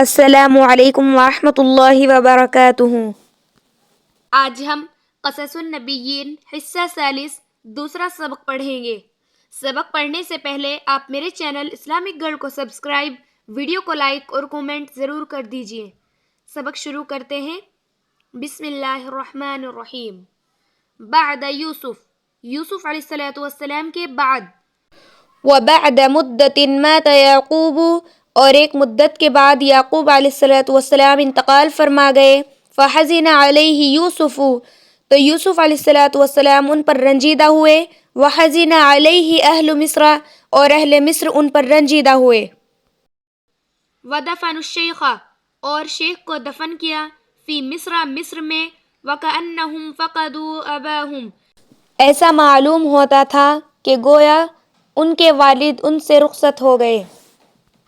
السلام علیکم ورحمۃ اللہ وبرکاتہ۔ آج ہم قصص النبیین حصہ ثالث دوسرا سبق پڑھیں گے۔ سبق پڑھنے سے پہلے آپ میرے چینل اسلامک گرل کو سبسکرائب، ویڈیو کو لائک اور کومنٹ ضرور کر دیجیے۔ سبق شروع کرتے ہیں۔ بسم اللہ الرحمن الرحیم۔ بعد یوسف علیہ السلام کے بعد۔ وبعد مدت مات یعقوب، اور ایک مدت کے بعد یعقوب علیہ السلام انتقال فرما گئے۔ فحزن علیہ یوسف، تو یوسف علیہ السلام ان پر رنجیدہ ہوئے۔ وحزن علیہ اہل مصر، اور اہل مصر ان پر رنجیدہ ہوئے۔ ودفن الشیخ، اور شیخ کو دفن کیا، فی مصر میں، وکأنہم فقدوا اباہم، ایسا معلوم ہوتا تھا کہ گویا ان کے والد ان سے رخصت ہو گئے۔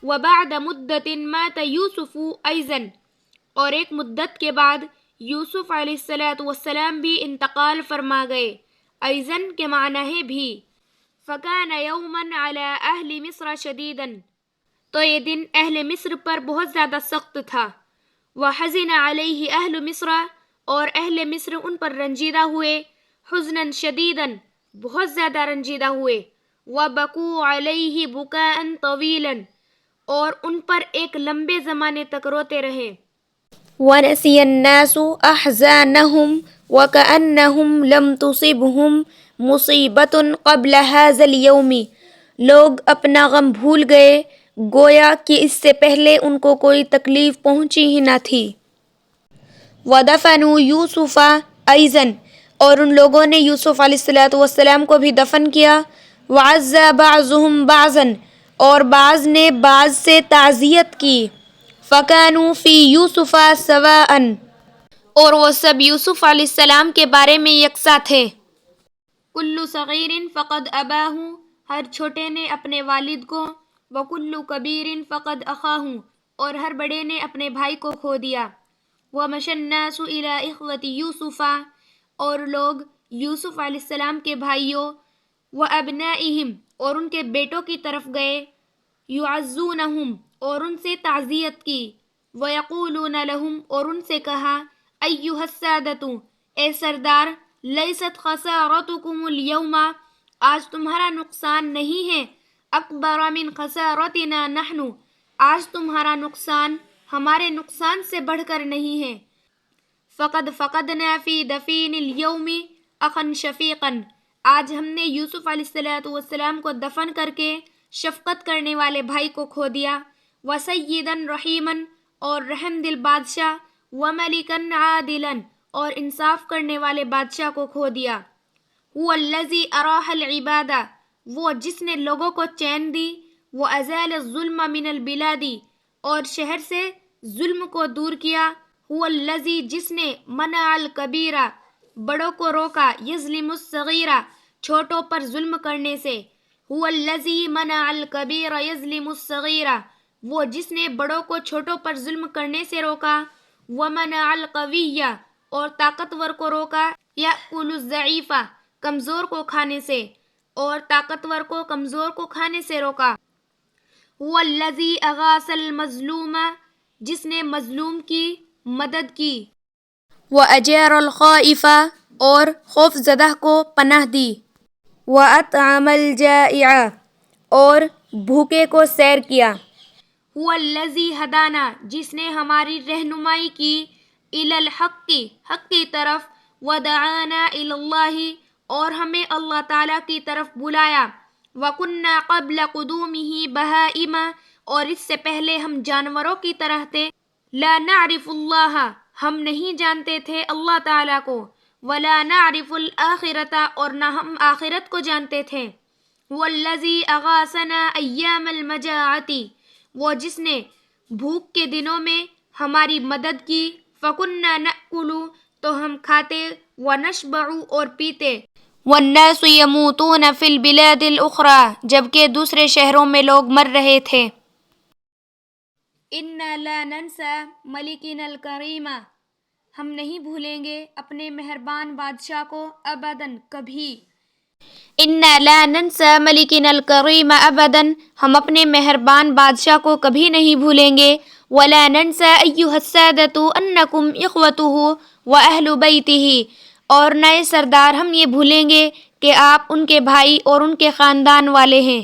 وبعد مدت مات یوسف ایضا، اور ایک مدت کے بعد یوسف علیہ السلام بھی انتقال فرما گئے۔ ایضاً کے معنی ہے بھی۔ فکان یوما علی اہل مصر شدیدا، تو یہ دن اہل مصر پر بہت زیادہ سخت تھا۔ وحزن علیہ اہل مصر، اور اہل مصر ان پر رنجیدہ ہوئے۔ حزنا شدیدا، بہت زیادہ رنجیدہ ہوئے۔ وبکوا علیہ بکاء طویلا، اور ان پر ایک لمبے زمانے تک روتے رہے۔ وَنَسِيَ النَّاسُ أَحْزَانَهُمْ وَكَأَنَّهُمْ لَمْ تُصِبْهُمْ مُصِيبَةٌ قَبْلَ هَذَا الْيَوْمِ، لوگ اپنا غم بھول گئے، گویا کہ اس سے پہلے ان کو کوئی تکلیف پہنچی ہی نہ تھی۔ وَدَفَنُوا يُوسُفَ أَيْضًا، اور ان لوگوں نے یوسف علیہ السلام کو بھی دفن کیا۔ وَعَزَّى بَعْضُهُمْ بَعْضًا، اور بعض نے بعض سے تعزیت کی۔ فَكَانُوا فِي يُوسُفَ سَوَاءً، اور وہ سب یوسف علیہ السلام کے بارے میں یکساں تھے۔ کل صغیر فقد اباہ، ہر چھوٹے نے اپنے والد کو۔ وکل کبیر فقد اخاہ، اور ہر بڑے نے اپنے بھائی کو کھو دیا۔ ومشى الناس الى اخوة یوسف، اور لوگ یوسف علیہ السلام کے بھائیوں، وابنائہم، اور ان کے بیٹوں کی طرف گئے۔ یعزونہم، اور ان سے تعزیت کی۔ ویقولون لہم، اور ان سے کہا، ایھا السادۃ، اے سردار، لیست خسارتکم اليوم، آج تمہارا نقصان نہیں ہے، اکبر من خسارتنا نحن، آج تمہارا نقصان ہمارے نقصان سے بڑھ کر نہیں ہے۔ فقد فقدنا فی دفین اليوم اخا شفیقا، آج ہم نے یوسف علیہ السلام کو دفن کر کے شفقت کرنے والے بھائی کو کھو دیا۔ وسیدا رحیما، اور رحم دل بادشاہ، وملکا عادلا، اور انصاف کرنے والے بادشاہ کو کھو دیا۔ هو الذی اراح العباد، وہ جس نے لوگوں کو چین دی۔ وازال الظلم من البلاد، اور شہر سے ظلم کو دور کیا۔ هو الذی، جس نے منع الکبیر، بڑوں کو روکا، یظلم الصغیر، چھوٹوں پر ظلم کرنے سے۔ هو الذی منع الکبیر یظلم الصغیر، وہ جس نے بڑوں کو چھوٹوں پر ظلم کرنے سے روکا۔ ومنع القوی، اور طاقتور کو روکا، یأکل الضعیف، کمزور کو کھانے سے، اور طاقتور کو کمزور کو کھانے سے روکا۔ هو الذی اغاث المظلوم، جس نے مظلوم کی مدد کی۔ وَأَجَارَ الْخَائِفَ، اور خوف زدہ کو پناہ دی۔ وَأَطْعَمَ الْجَائِعَ، اور بھوکے کو سیر کیا۔ هو الذی ہدانا، جس نے ہماری رہنمائی کی، الی الحق، حق کی طرف، ودعانا الی اللہ، اور ہمیں اللہ تعالیٰ کی طرف بلایا۔ وَكُنَّا قَبْلَ قُدُومِهِ بَهَائِمَ، اور اس سے پہلے ہم جانوروں کی طرح تھے۔ لا نعرف اللہ، ہم نہیں جانتے تھے اللہ تعالیٰ کو۔ ولا نعرف الآخرۃ، اور نہ ہم آخرت کو جانتے تھے۔ هو الذی اغاثنا ایام المجاعۃ، وہ جس نے بھوک کے دنوں میں ہماری مدد کی۔ فَكُنَّا نَأْكُلُ، تو ہم کھاتے، وَنَشْبَعُ، اور پیتے۔ وَالنَّاسُ يَمُوتُونَ فِي الْبِلَادِ الْأُخْرَى، جبکہ دوسرے شہروں میں لوگ مر رہے تھے۔ اِنَّا لَا نَنْسَى مَلِكِنَا الْكَرِيمَ، ہم نہیں بھولیں گے اپنے مہربان بادشاہ کو، ابداً، کبھی۔ انا لا ننسى ملکنا الکریم ابدا، ہم اپنے مہربان بادشاہ کو کبھی نہیں بھولیں گے. ولا ننسى ایھا السادۃ انکم اخوتہ واہل بیتہ، اور نئے سردار ہم یہ بھولیں گے کہ آپ ان کے بھائی اور ان کے خاندان والے ہیں.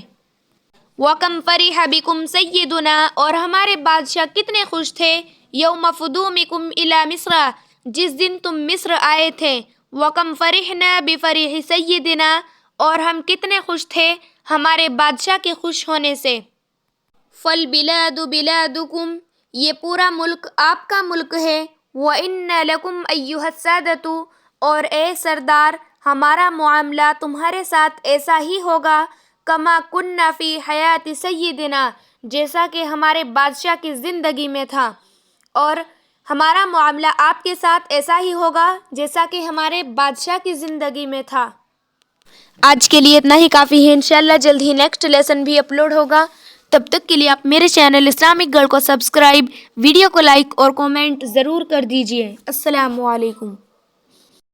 وَكَمْ فَرِحَ بِكُمْ سَيِّدُنَا، اور ہمارے بادشاہ کتنے خوش تھے. یوم قدومکم الی مصر، جس دن تم مصر آئے تھے. وَكَمْ فَرِحْنَا بِفَرِحِ سَيِّدِنَا، اور ہم کتنے خوش تھے ہمارے بادشاہ کے خوش ہونے سے. فَالْبِلَادُ بِلَادُكُمْ، یہ پورا ملک آپ کا ملک ہے. وَإِنَّ لَكُمْ أَيُّهَا السَّادَةُ، اور اے سردار ہمارا معاملہ تمہارے ساتھ ایسا ہی ہوگا. کما کننا فی حیات سیدنا، جیسا کہ ہمارے بادشاہ کی زندگی میں تھا، اور ہمارا معاملہ آپ کے ساتھ ایسا ہی ہوگا جیسا کہ ہمارے بادشاہ کی زندگی میں تھا. آج کے لیے اتنا ہی کافی ہے. انشاءاللہ جلد ہی نیکسٹ لیسن بھی اپلوڈ ہوگا. تب تک کے لیے آپ میرے چینل اسلامک گرل کو سبسکرائب، ویڈیو کو لائک اور کومنٹ ضرور کر دیجیے. السلام علیکم.